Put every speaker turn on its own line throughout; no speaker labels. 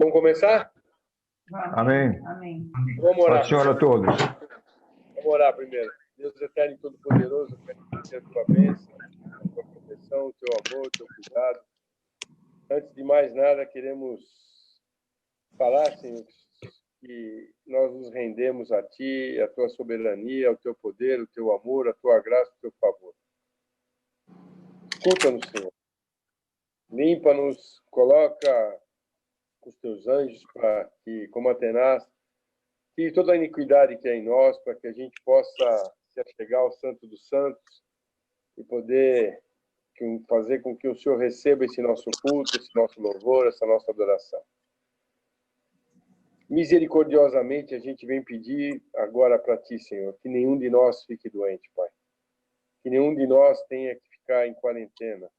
Vamos começar?
Amém.
Amém.
Vamos orar.
Paz do Senhor a todos.
Vamos orar primeiro. Deus eterno e todo-poderoso, peço a tua bênção, a tua proteção, o teu amor, o teu cuidado. Antes de mais nada, queremos falar, Senhor, que nós nos rendemos a Ti, a Tua soberania, ao Teu poder, o Teu amor, a Tua graça, o Teu favor. Escuta-nos, Senhor. Limpa-nos, coloca os Teus anjos para que, como Atenas, tire toda a iniquidade que é em nós, para que a gente possa se achegar ao Santo dos Santos e poder fazer com que o Senhor receba esse nosso culto, esse nosso louvor, essa nossa adoração. Misericordiosamente, a gente vem pedir agora para Ti, Senhor, que nenhum de nós fique doente, Pai. Que nenhum de nós tenha que ficar em quarentena,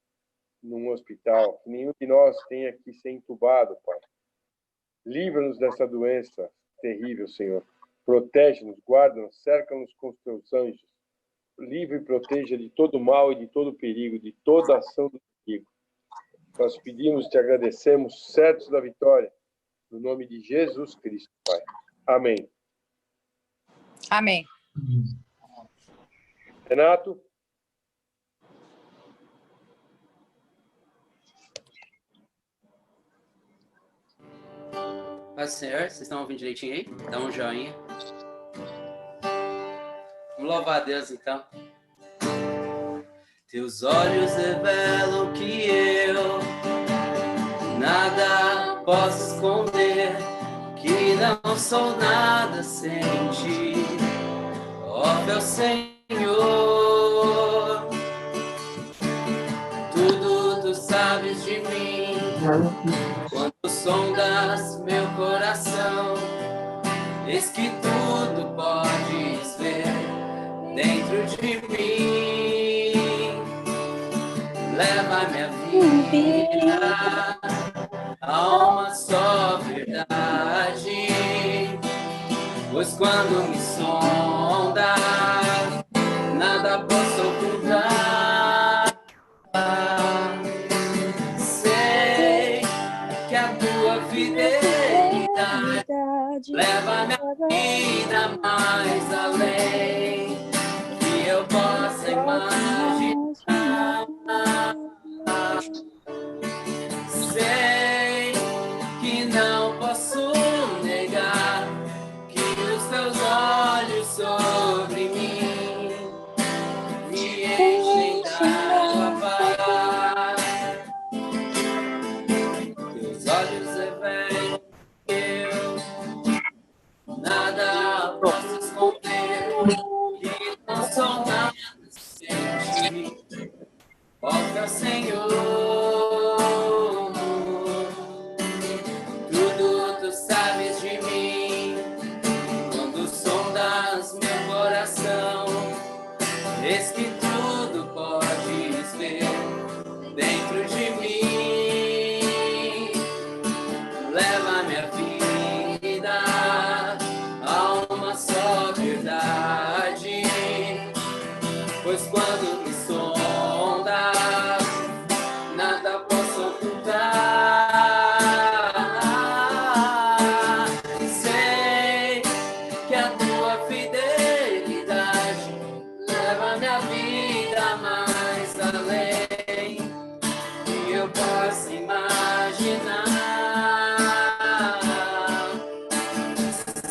num hospital. Que nenhum de nós tenha que ser entubado, Pai. Livra-nos dessa doença terrível, Senhor. Protege-nos, guarda-nos, cerca-nos com os Teus anjos. Livre e proteja de todo mal e de todo perigo, de toda ação do inimigo. Nós pedimos e Te agradecemos, certos da vitória, no nome de Jesus Cristo, Pai. Amém.
Amém.
Renato?
Paz do Senhor, vocês estão ouvindo direitinho aí? Dá um joinha. Vamos louvar a Deus, então. Teus olhos revelam que eu nada posso esconder, que não sou nada sem Ti, ó meu Senhor. Tudo Tu sabes de mim, quando sondas meu coração, eis que tudo podes ver dentro de mim. Leva minha vida a uma só verdade, pois quando me sonda, nada posso ocultar. Sei que a Tua fidelidade leva minha vida mais além que eu possa imaginar. Sei que não posso negar que os Teus olhos sobre mim me enchem da Tua paz. Teus olhos revelam que eu nada posso esconder, que não sou nada sem Ti, ó meu Senhor. Tudo Tu sabes de mim, quando sondas meu coração, eis que tudo podes ver dentro de mim. Leva minha vida a uma só verdade, pois quando me sonda, nada posso ocultar. Sei que a Tua fidelidade leva minha vida mais além que eu possa imaginar.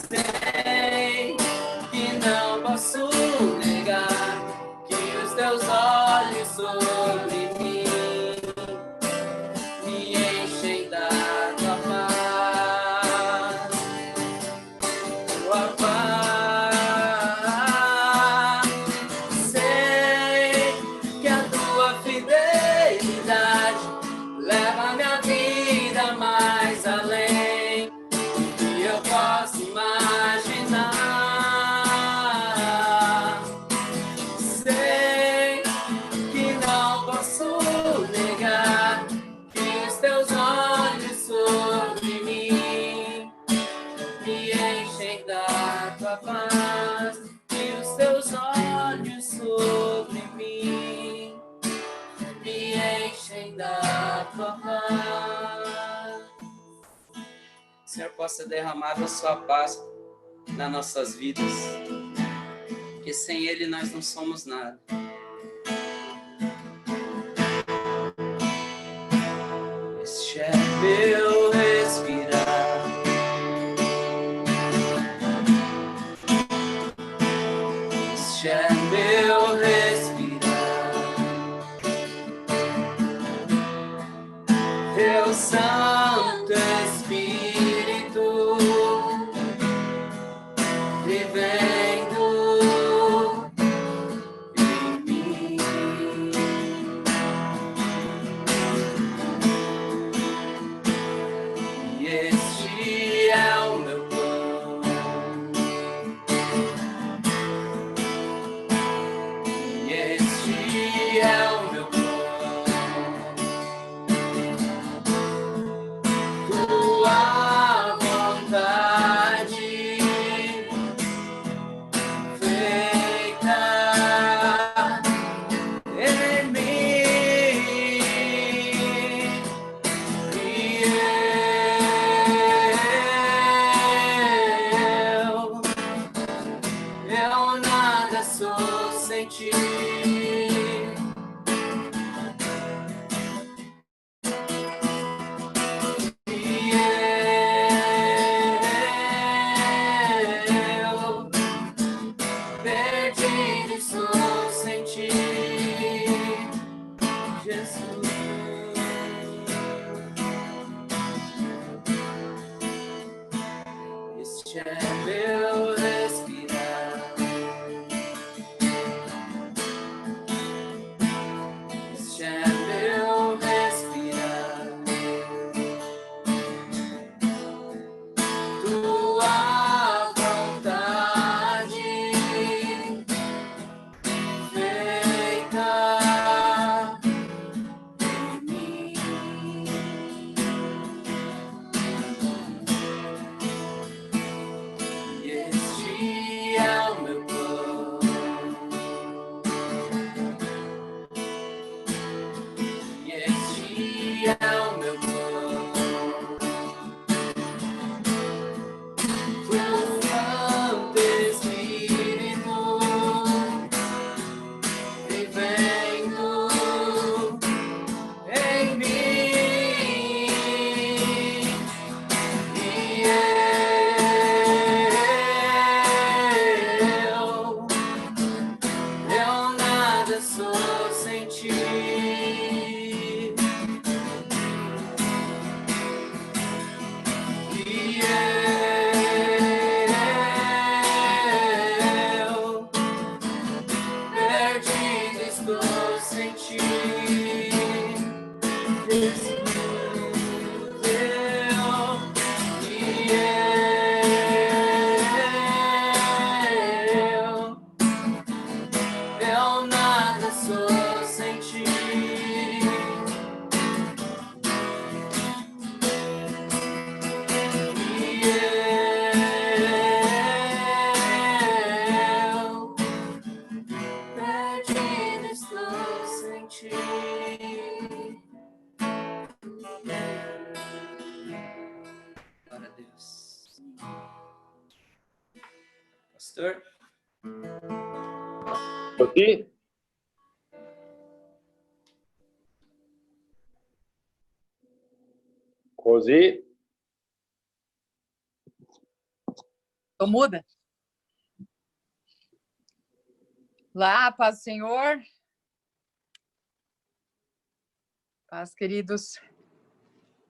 Sei que não posso negar que os Teus olhos sobre mim me enchem da Tua paz. Tua paz. Sei que a Tua fidelidade leva minha vida mais além que eu posso imaginar. Sei que não posso negar que os Teus olhos sobre mim me enchem da Tua paz. Que os Teus olhos sobre mim me enchem da Tua paz. o Senhor possa derramar a sua paz nas nossas vidas, porque sem Ele nós não somos nada. Este é meu respirar, este é meu respirar, Teu Santo Espírito vivendo em mim. E este é o meu pão, e este é o meu pão. Tua vontade feita em mim, e eu nada sou sem ti. Perdido estou sem ti, Jesus. Este é meu respirar, este é meu respirar. Tua vontade feita em mim. E este é o meu pão, e este é o meu pão. Teu Santo Espírito vivendo em mim, e eu nada sou sem ti. E eu perdido estou sem ti, Jesus. Eu nada sou sem ti. E eu perdido estou sem ti. Glória a Deus. Pastor?
Aqui? Rosi?
Tô muda? Lá, paz do Senhor. Paz, queridos.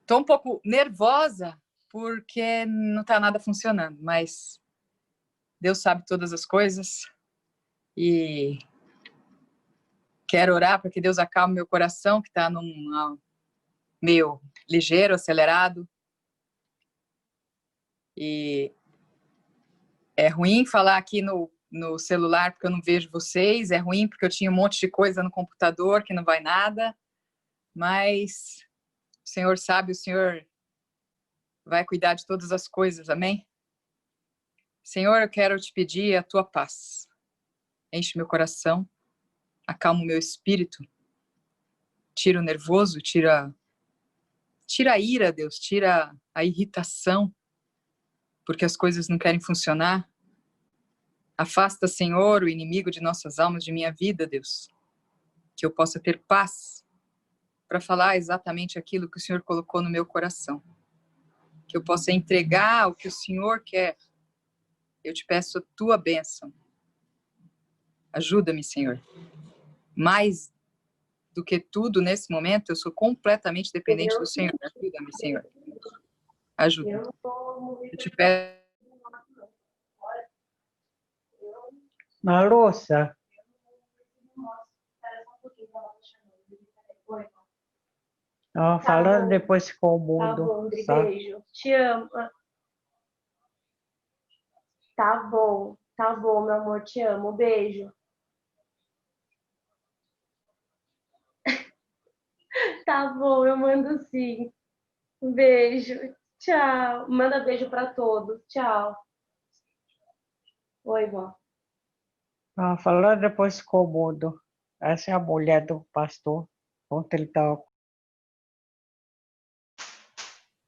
Tô um pouco nervosa porque não tá nada funcionando, mas Deus sabe todas as coisas e quero orar para que Deus acalme meu coração, que tá num meio ligeiro, acelerado. E é ruim falar aqui no celular porque eu não vejo vocês, é ruim porque eu tinha um monte de coisa no computador que não vai nada, mas o Senhor sabe, o Senhor vai cuidar de todas as coisas, amém? Senhor, eu quero te pedir a tua paz. Enche meu coração, acalma o meu espírito, tira o nervoso, tira a ira, Deus, tira a irritação, porque as coisas não querem funcionar. Afasta, Senhor, o inimigo de nossas almas de minha vida, Deus. Que eu possa ter paz para falar exatamente aquilo que o Senhor colocou no meu coração. Que eu possa entregar o que o Senhor quer. Eu te peço a tua bênção. Ajuda-me, Senhor. Mais do que tudo, nesse momento, eu sou completamente dependente do Senhor. Ajuda-me, Senhor. Ajuda-me. Eu te peço.
Marussa, ó, fala depois com o
Tá
mundo.
bom, Dri,
Tá?
beijo. Te amo. Tá bom, meu amor, te amo. Beijo. Tá bom, eu mando sim. Um beijo. Tchau. Manda beijo para todos. Tchau. Oi, vó.
Ah, fala depois com o mundo. Essa é a mulher do pastor. Ontem ele estava.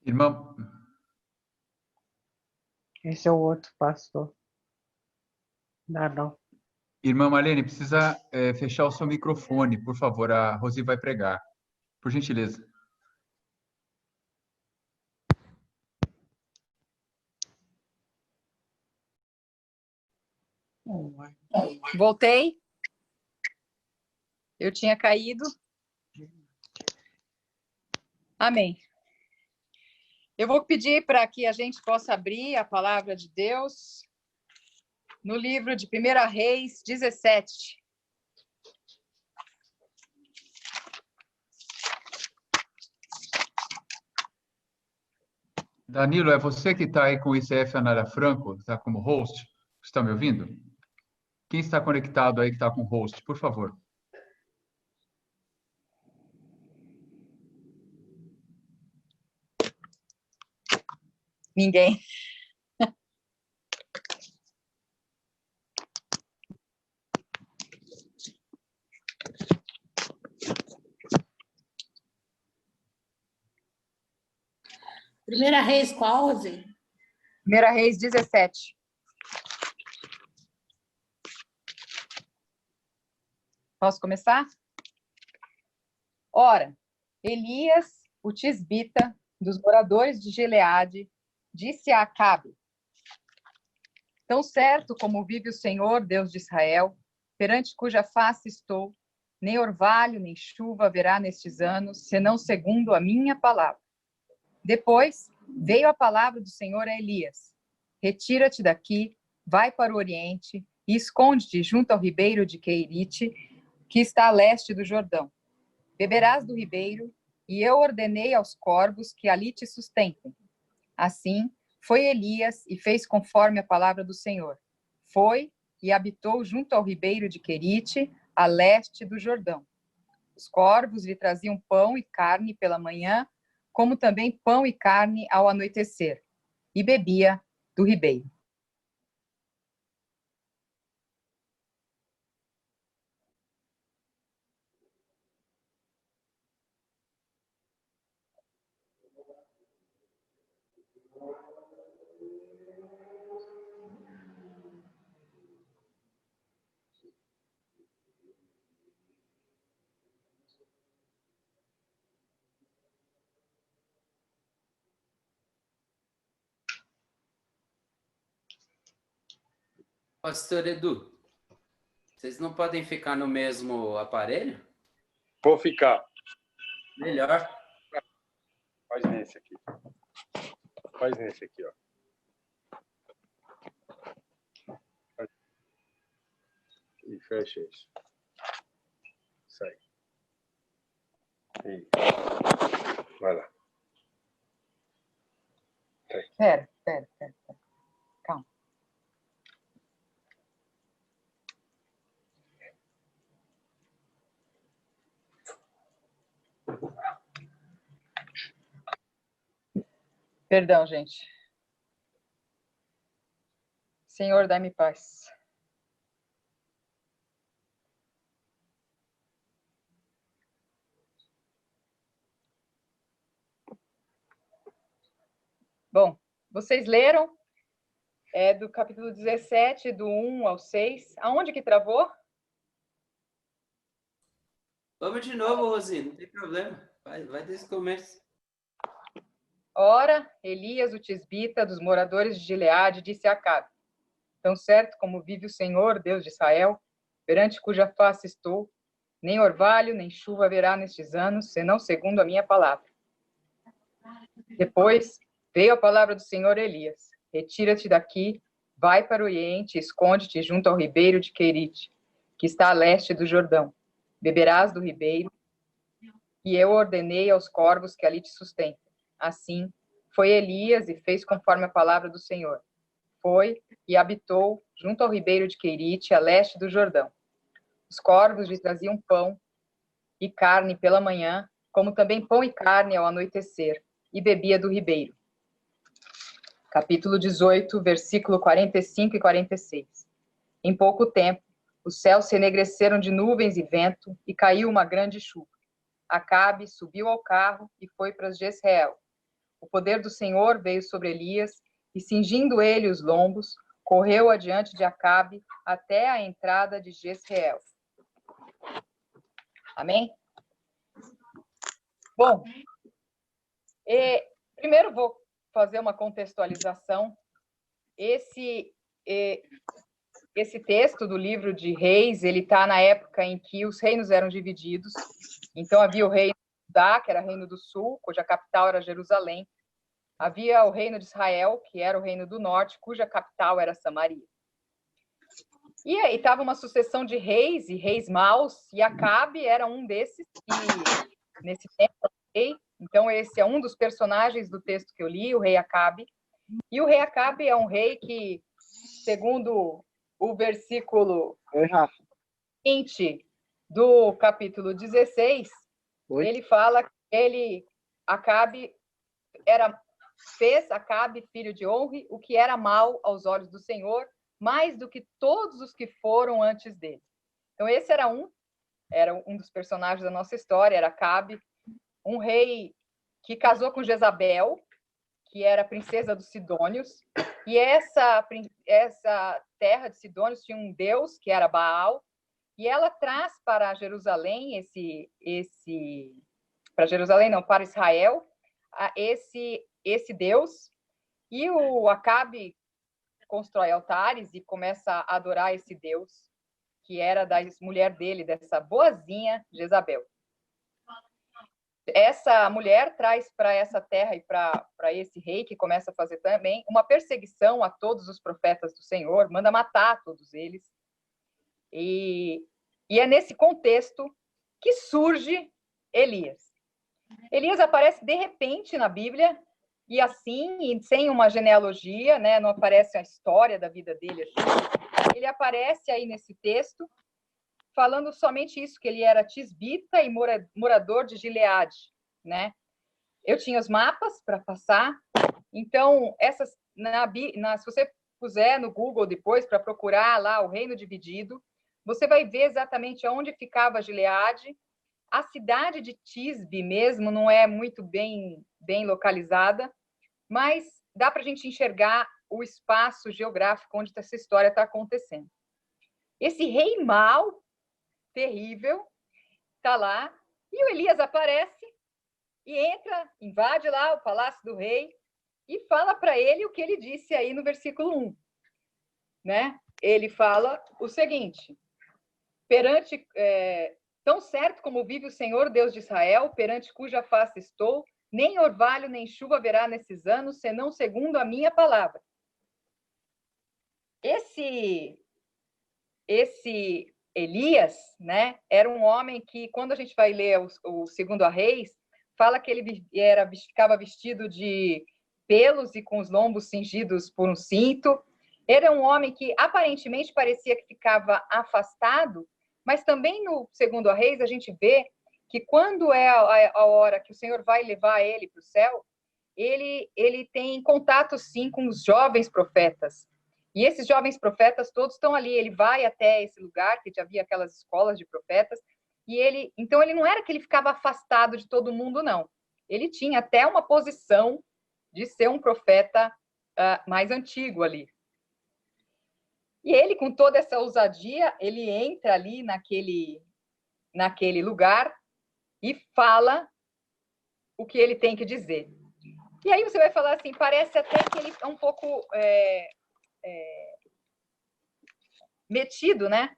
Irmã,
Esse é o outro pastor. Não, não.
irmã Marlene, precisa fechar o seu microfone, por favor. A Rosi vai pregar. Por gentileza.
Voltei. Eu tinha caído. Amém. Eu vou pedir para que a gente possa abrir a palavra de Deus no livro de 1 Reis 17.
Danilo, é você que está aí com o ICF Anara Franco? Está como host? Está me ouvindo? Quem está conectado aí que está com host, por favor?
Ninguém.
Primeira Reis, qual, Rosi?
1 Reis 17. Posso começar? Ora, Elias, o tisbita, dos moradores de Gileade, disse a Acabe: Tão certo como vive o Senhor, Deus de Israel, perante cuja face estou, nem orvalho nem chuva haverá nestes anos, senão segundo a minha palavra. Depois veio a palavra do Senhor a Elias: Retira-te daqui, vai para o oriente e esconde-te junto ao ribeiro de Queirite, que está a leste do Jordão. Beberás do ribeiro, e eu ordenei aos corvos que ali te sustentem. Assim, foi Elias e fez conforme a palavra do Senhor. Foi e habitou junto ao ribeiro de Querite, a leste do Jordão. Os corvos lhe traziam pão e carne pela manhã, como também pão e carne ao anoitecer, e bebia do ribeiro.
Pastor Edu, vocês não podem ficar no mesmo aparelho?
Vou ficar.
Melhor.
Faz nesse aqui. Faz nesse aqui, ó. E fecha isso. Sai. E... Vai lá.
Pera. Calma. Perdão, gente. Senhor, dá-me paz. Bom, vocês leram É do capítulo 17, do 1 ao 6. Aonde que travou?
Vamos de novo, Rosi, não tem problema. Vai desse começo.
Ora, Elias, o tisbita, dos moradores de Gileade, disse a Acabe: Tão certo como vive o Senhor, Deus de Israel, perante cuja face estou, nem orvalho, nem chuva haverá nestes anos, senão segundo a minha palavra. Depois veio a palavra do Senhor a Elias: Retira-te daqui, vai para o Oriente, esconde-te junto ao ribeiro de Querite, que está a leste do Jordão. Beberás do ribeiro, e eu ordenei aos corvos que ali te sustentem. Assim, foi Elias e fez conforme a palavra do Senhor. Foi e habitou junto ao ribeiro de Querite, a leste do Jordão. Os corvos lhe traziam pão e carne pela manhã, como também pão e carne ao anoitecer, e bebia do ribeiro. Capítulo 18, versículo 45 e 46. Em pouco tempo, os céus se enegreceram de nuvens e vento, e caiu uma grande chuva. Acabe subiu ao carro e foi para Jezreel. O poder do Senhor veio sobre Elias, e cingindo ele os lombos, correu adiante de Acabe até a entrada de Jezreel. Amém? Bom, primeiro vou fazer uma contextualização. Esse texto do livro de Reis, ele está na época em que os reinos eram divididos. Então, havia o reino de Judá, que era o reino do sul, cuja capital era Jerusalém. Havia o reino de Israel, que era o reino do norte, cuja capital era Samaria. E aí estava uma sucessão de reis e reis maus, e Acabe era um desses que, nesse tempo, rei. Então, esse é um dos personagens do texto que eu li, o rei Acabe. E o rei Acabe é um rei que, segundo o versículo 20 do capítulo 16, ele fala que Acabe fez Acabe, filho de Onri, o que era mal aos olhos do Senhor, mais do que todos os que foram antes dele. Então, esse era um dos personagens da nossa história, era Acabe, um rei que casou com Jezabel, que era princesa dos Sidônios, e essa terra de Sidônios tinha um deus, que era Baal, e ela traz para Jerusalém para Israel, esse deus, e o Acabe constrói altares e começa a adorar esse deus, que era da mulher dele, dessa boazinha Jezabel. Essa mulher traz para essa terra e para esse rei, que começa a fazer também uma perseguição a todos os profetas do Senhor, manda matar todos eles. E é nesse contexto que surge Elias. Elias aparece de repente na Bíblia, e assim, sem uma genealogia, né, não aparece a história da vida dele assim. Ele aparece aí nesse texto, falando somente isso, que ele era tisbita e morador de Gileade, né? Eu tinha os mapas para passar, então, se você puser no Google depois para procurar lá o reino dividido, você vai ver exatamente onde ficava Gileade. A cidade de Tisbe mesmo não é muito bem localizada, mas dá para a gente enxergar o espaço geográfico onde essa história está acontecendo. Esse rei mau, terrível, está lá, e o Elias aparece e entra, invade lá o palácio do rei e fala para ele o que ele disse aí no versículo 1. Né? Ele fala o seguinte: tão certo como vive o Senhor, Deus de Israel, perante cuja face estou, nem orvalho nem chuva haverá nesses anos, senão segundo a minha palavra. Esse Elias, né, era um homem que, quando a gente vai ler o Segundo a Reis, fala que ele ficava vestido de pelos e com os lombos cingidos por um cinto. Era um homem que aparentemente parecia que ficava afastado, mas também no Segundo a Reis a gente vê que quando é a hora que o Senhor vai levar ele para o céu, ele tem contato sim com os jovens profetas. E esses jovens profetas todos estão ali. Ele vai até esse lugar que já havia aquelas escolas de profetas, e então ele não era que ele ficava afastado de todo mundo, não. Ele tinha até uma posição de ser um profeta mais antigo ali. E ele, com toda essa ousadia, ele entra ali naquele lugar e fala o que ele tem que dizer. E aí você vai falar assim, parece até que ele é um pouco metido, né?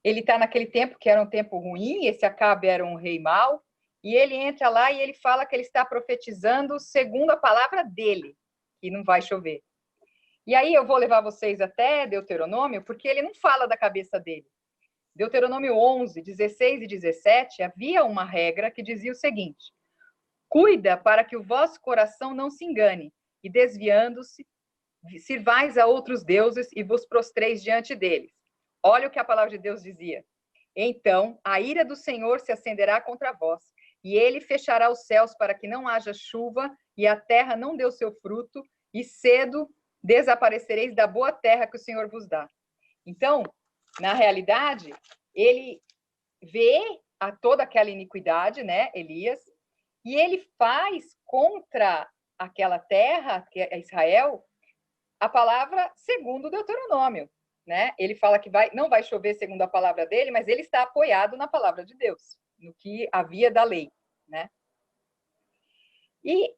Ele está naquele tempo que era um tempo ruim, esse Acabe era um rei mau, e ele entra lá e ele fala que ele está profetizando segundo a palavra dele, que não vai chover. E aí eu vou levar vocês até Deuteronômio, porque ele não fala da cabeça dele. Deuteronômio 11, 16 e 17, havia uma regra que dizia o seguinte: cuida para que o vosso coração não se engane, e desviando-se, sirvais a outros deuses e vos prostreis diante deles. Olha o que a palavra de Deus dizia. Então, a ira do Senhor se acenderá contra vós, e ele fechará os céus para que não haja chuva, e a terra não dê o seu fruto, e cedo desaparecereis da boa terra que o Senhor vos dá. Então, na realidade, ele vê a toda aquela iniquidade, né, Elias, e ele faz contra aquela terra, que é Israel, a palavra segundo o Deuteronômio, né? Ele fala que não vai chover segundo a palavra dele, mas ele está apoiado na palavra de Deus, no que havia da lei, né? E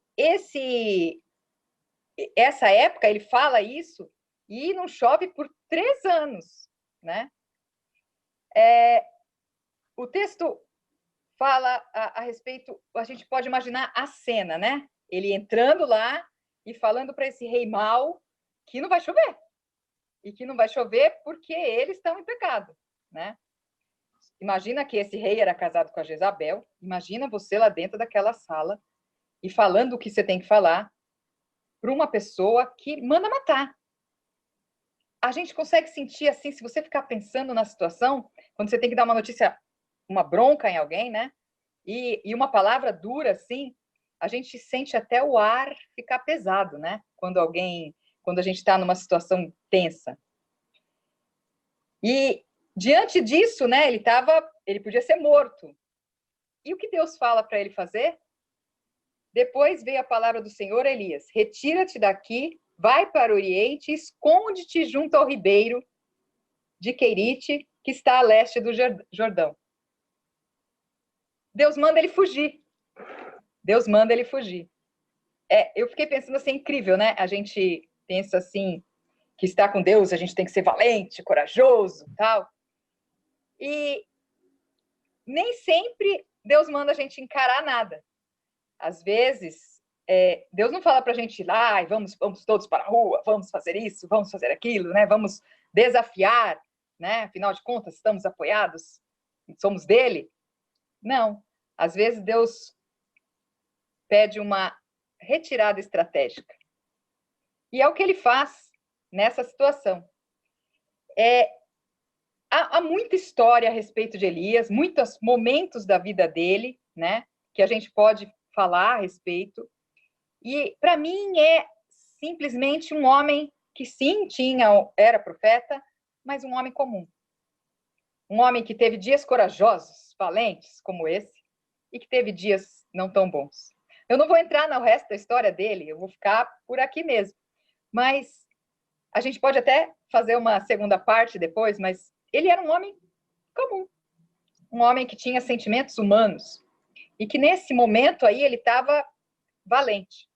essa época ele fala isso e não chove por 3 anos, né? O texto fala a respeito, a gente pode imaginar a cena, né? Ele entrando lá e falando para esse rei mau que não vai chover. E que não vai chover porque eles estão em pecado, né? Imagina que esse rei era casado com a Jezabel, imagina você lá dentro daquela sala e falando o que você tem que falar para uma pessoa que manda matar. A gente consegue sentir assim, se você ficar pensando na situação, quando você tem que dar uma notícia, uma bronca em alguém, né? E uma palavra dura, assim, a gente sente até o ar ficar pesado, né? Quando a gente está numa situação tensa. E diante disso, né? Ele podia ser morto. E o que Deus fala para ele fazer? Depois veio a palavra do Senhor, Elias: retira-te daqui, vai para o Oriente, esconde-te junto ao ribeiro de Querite, que está a leste do Jordão. Deus manda ele fugir. Deus manda ele fugir. Eu fiquei pensando assim, incrível, né? A gente pensa assim, que está com Deus, a gente tem que ser valente, corajoso, tal. E nem sempre Deus manda a gente encarar nada. Às vezes, Deus não fala para a gente ir lá, vamos todos para a rua, vamos fazer isso, vamos fazer aquilo, né? Vamos desafiar, né? Afinal de contas, estamos apoiados, somos dele. Não. Às vezes, Deus pede uma retirada estratégica. E é o que ele faz nessa situação. Há muita história a respeito de Elias, muitos momentos da vida dele, né, que a gente pode falar a respeito. E, para mim, é simplesmente um homem que, sim, era profeta, mas um homem comum. Um homem que teve dias corajosos, valentes, como esse, e que teve dias não tão bons. Eu não vou entrar no resto da história dele, eu vou ficar por aqui mesmo. Mas a gente pode até fazer uma segunda parte depois, mas ele era um homem comum. Um homem que tinha sentimentos humanos. E que nesse momento aí ele estava valente.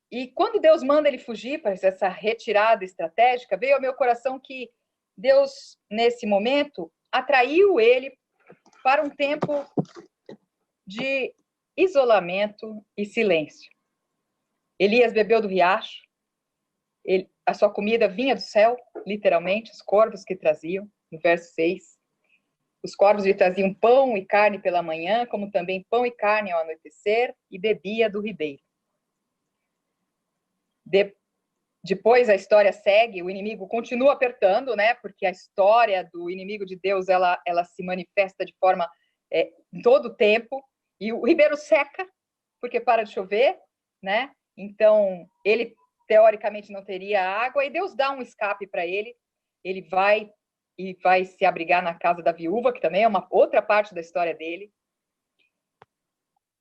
E quando Deus manda ele fugir para essa retirada estratégica, veio ao meu coração que Deus, nesse momento, atraiu ele para um tempo de isolamento e silêncio. Elias bebeu do riacho, a sua comida vinha do céu, literalmente, os corvos que traziam, no verso 6. Os corvos lhe traziam pão e carne pela manhã, como também pão e carne ao anoitecer, e bebia do ribeiro. Depois a história segue, o inimigo continua apertando, né? Porque a história do inimigo de Deus, ela se manifesta de forma em todo o tempo, e o ribeiro seca, porque para de chover, né? Então, ele teoricamente não teria água, e Deus dá um escape para ele. Ele vai se abrigar na casa da viúva, que também é uma outra parte da história dele.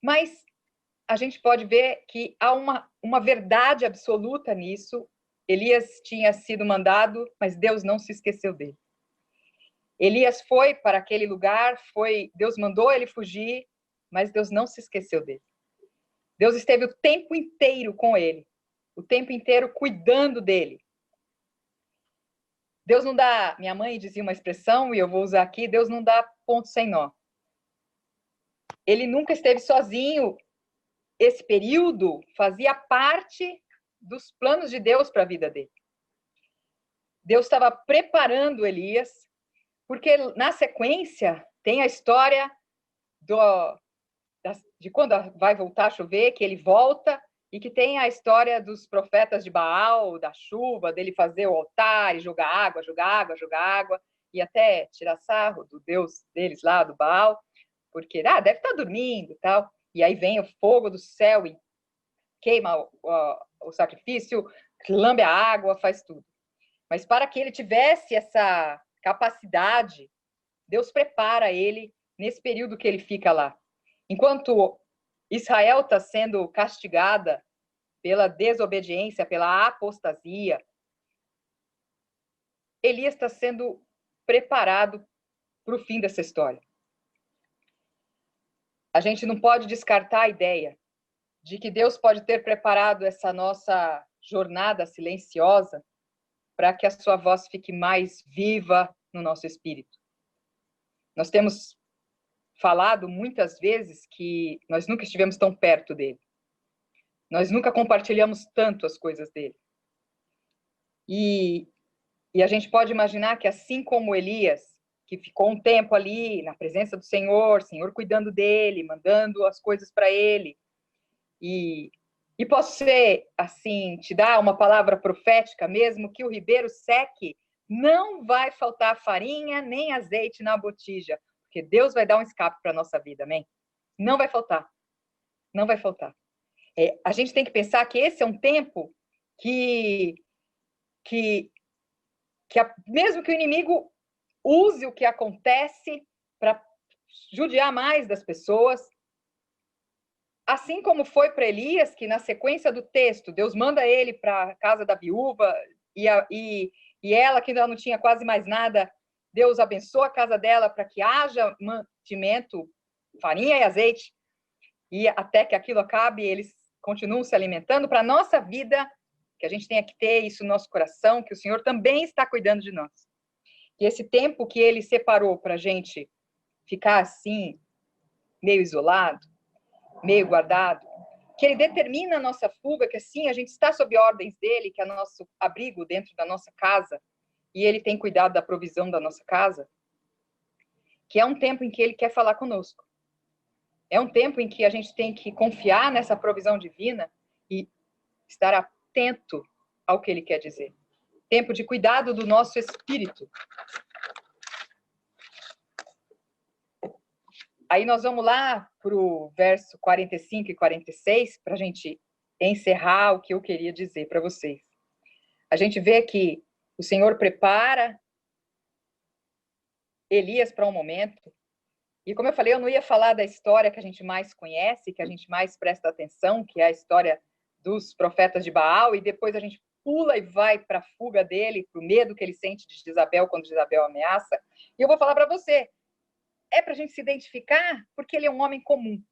Mas a gente pode ver que há uma verdade absoluta nisso. Elias tinha sido mandado, mas Deus não se esqueceu dele. Elias foi para aquele lugar, Deus mandou ele fugir, mas Deus não se esqueceu dele. Deus esteve o tempo inteiro com ele, o tempo inteiro cuidando dele. Deus não dá, minha mãe dizia uma expressão, e eu vou usar aqui, Deus não dá ponto sem nó. Ele nunca esteve sozinho. Esse período fazia parte dos planos de Deus para a vida dele. Deus estava preparando Elias, porque na sequência tem a história de quando vai voltar a chover, que ele volta, e que tem a história dos profetas de Baal, da chuva, dele fazer o altar e jogar água, e até tirar sarro do Deus deles lá, do Baal, porque deve estar dormindo e tal. E aí vem o fogo do céu e queima o sacrifício, lambe a água, faz tudo. Mas para que ele tivesse essa capacidade, Deus prepara ele nesse período que ele fica lá. Enquanto Israel está sendo castigada pela desobediência, pela apostasia, Elias está sendo preparado para o fim dessa história. A gente não pode descartar a ideia de que Deus pode ter preparado essa nossa jornada silenciosa para que a sua voz fique mais viva no nosso espírito. Nós temos falado muitas vezes que nós nunca estivemos tão perto dele. Nós nunca compartilhamos tanto as coisas dele. E a gente pode imaginar que assim como Elias, que ficou um tempo ali na presença do Senhor cuidando dele, mandando as coisas para ele, e posso ser, assim, te dar uma palavra profética, mesmo que o ribeiro seque, não vai faltar farinha nem azeite na botija, porque Deus vai dar um escape para a nossa vida, amém? Não vai faltar. Não vai faltar. A gente tem que pensar que esse é um tempo que mesmo que o inimigo use o que acontece para judiar mais das pessoas, assim como foi para Elias, que na sequência do texto, Deus manda ele para a casa da viúva, e ela, que ainda não tinha quase mais nada, Deus abençoa a casa dela para que haja mantimento, farinha e azeite, e até que aquilo acabe, eles continuam se alimentando. Para a nossa vida, que a gente tenha que ter isso no nosso coração, que o Senhor também está cuidando de nós. E esse tempo que ele separou para a gente ficar assim, meio isolado, meio guardado, que ele determina a nossa fuga, que assim a gente está sob ordens dele, que é nosso abrigo dentro da nossa casa, e ele tem cuidado da provisão da nossa casa, que é um tempo em que ele quer falar conosco. É um tempo em que a gente tem que confiar nessa provisão divina e estar atento ao que ele quer dizer. Tempo de cuidado do nosso espírito. Aí nós vamos lá para o verso 45 e 46, para a gente encerrar o que eu queria dizer para vocês. A gente vê que o Senhor prepara Elias para um momento. E como eu falei, eu não ia falar da história que a gente mais conhece, que a gente mais presta atenção, que é a história dos profetas de Baal, e depois a gente pula e vai para a fuga dele, para o medo que ele sente de Jezabel quando Jezabel ameaça. E eu vou falar para você, é para a gente se identificar porque ele é um homem comum.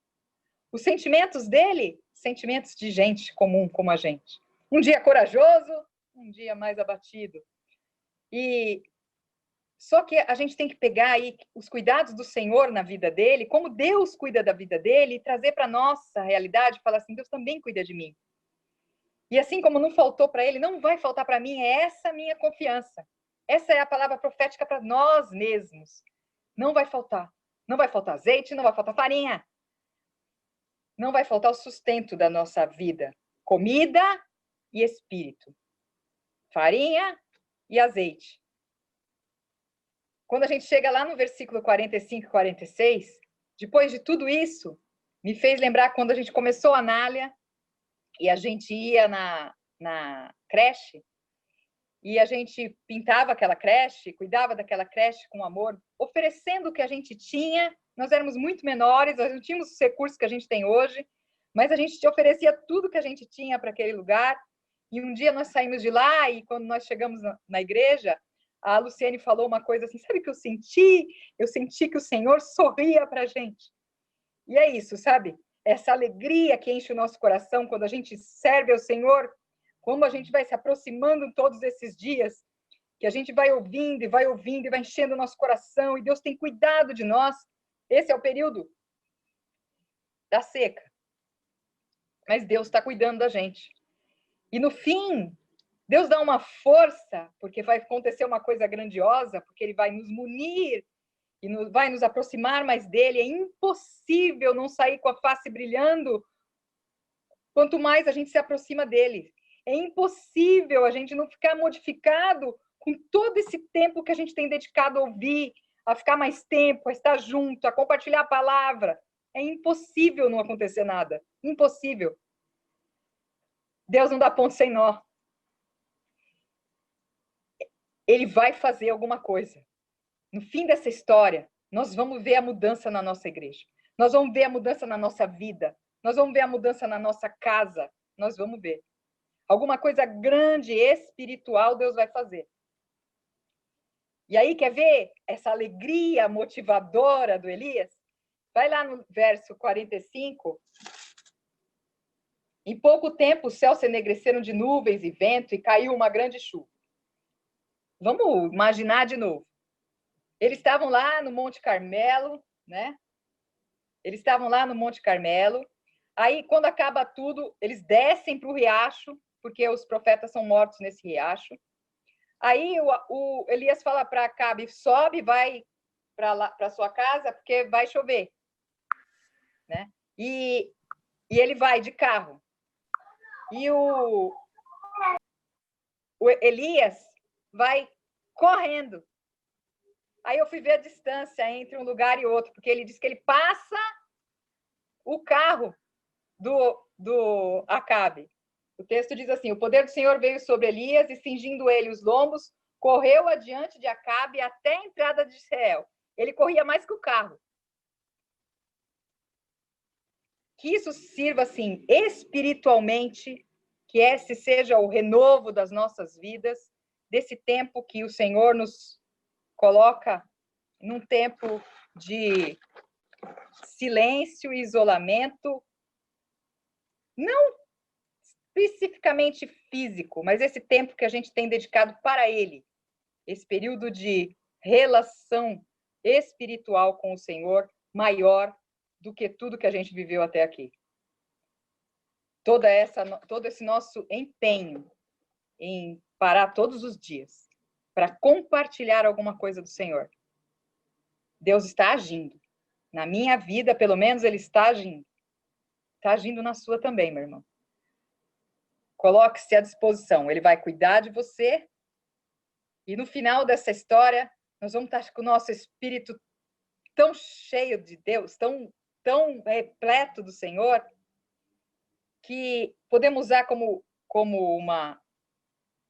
Os sentimentos dele, sentimentos de gente comum como a gente. Um dia corajoso, um dia mais abatido. E só que a gente tem que pegar aí os cuidados do Senhor na vida dele, como Deus cuida da vida dele, e trazer para a nossa realidade, falar assim, Deus também cuida de mim. E assim como não faltou para ele, não vai faltar para mim, é essa minha confiança. Essa é a palavra profética para nós mesmos. Não vai faltar. Não vai faltar azeite, não vai faltar farinha. Não vai faltar o sustento da nossa vida. Comida e espírito. Farinha e azeite. Quando a gente chega lá no versículo 45 e 46, depois de tudo isso, me fez lembrar quando a gente começou a Anália e a gente ia na creche e a gente pintava aquela creche, cuidava daquela creche com amor, oferecendo o que a gente tinha. Nós éramos muito menores, nós não tínhamos os recursos que a gente tem hoje, mas a gente oferecia tudo que a gente tinha para aquele lugar E um dia nós saímos de lá e quando nós chegamos na igreja, a Luciene falou uma coisa assim, sabe o que eu senti? Eu senti que o Senhor sorria para a gente. E é isso, sabe? Essa alegria que enche o nosso coração quando a gente serve ao Senhor, como a gente vai se aproximando todos esses dias, que a gente vai ouvindo e vai enchendo o nosso coração, e Deus tem cuidado de nós. Esse é o período da seca. Mas Deus está cuidando da gente. E no fim, Deus dá uma força, porque vai acontecer uma coisa grandiosa, porque Ele vai nos munir e vai nos aproximar mais dEle. É impossível não sair com a face brilhando quanto mais a gente se aproxima dEle. É impossível a gente não ficar modificado com todo esse tempo que a gente tem dedicado a ouvir, a ficar mais tempo, a estar junto, a compartilhar a palavra. É impossível não acontecer nada. Impossível. Deus não dá ponto sem nó. Ele vai fazer alguma coisa. No fim dessa história, nós vamos ver a mudança na nossa igreja. Nós vamos ver a mudança na nossa vida. Nós vamos ver a mudança na nossa casa. Nós vamos ver. Alguma coisa grande, espiritual, Deus vai fazer. E aí, quer ver essa alegria motivadora do Elias? Vai lá no verso 45. Em pouco tempo, os céus se enegreceram de nuvens e vento e caiu uma grande chuva. Vamos imaginar de novo. Eles estavam lá no Monte Carmelo, né? Eles estavam lá no Monte Carmelo. Aí, quando acaba tudo, eles descem para o riacho, porque os profetas são mortos nesse riacho. Aí o Elias fala para Acabe, sobe, vai para sua casa, porque vai chover. Né? E ele vai de carro. E o Elias vai correndo. Aí eu fui ver a distância entre um lugar e outro, porque ele diz que ele passa o carro do Acabe. O texto diz assim, o poder do Senhor veio sobre Elias e, cingindo ele os lombos, correu adiante de Acabe até a entrada de Israel. Ele corria mais que o carro. Que isso sirva, assim, espiritualmente, que esse seja o renovo das nossas vidas, desse tempo que o Senhor nos coloca num tempo de silêncio e isolamento, não especificamente físico, mas esse tempo que a gente tem dedicado para Ele, esse período de relação espiritual com o Senhor maior do que tudo que a gente viveu até aqui. Todo esse nosso empenho em parar todos os dias para compartilhar alguma coisa do Senhor. Deus está agindo. Na minha vida, pelo menos, Ele está agindo. Está agindo na sua também, meu irmão. Coloque-se à disposição. Ele vai cuidar de você. E no final dessa história, nós vamos estar com o nosso espírito tão cheio de Deus, tão repleto do Senhor, que podemos usar como uma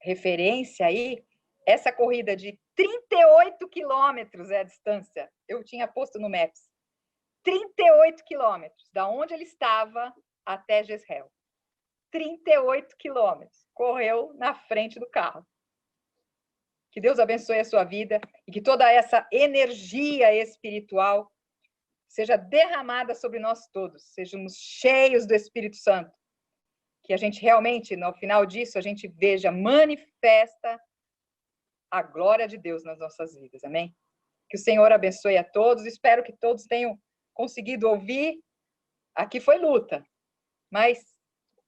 referência aí, essa corrida de 38 quilômetros é a distância. Eu tinha posto no Maps. 38 quilômetros, da onde ele estava até Jezreel. 38 quilômetros. Correu na frente do carro. Que Deus abençoe a sua vida e que toda essa energia espiritual seja derramada sobre nós todos, sejamos cheios do Espírito Santo. Que a gente realmente, no final disso, a gente veja, manifesta a glória de Deus nas nossas vidas, amém? Que o Senhor abençoe a todos, espero que todos tenham conseguido ouvir. Aqui foi luta, mas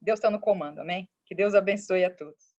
Deus está no comando, amém? Que Deus abençoe a todos.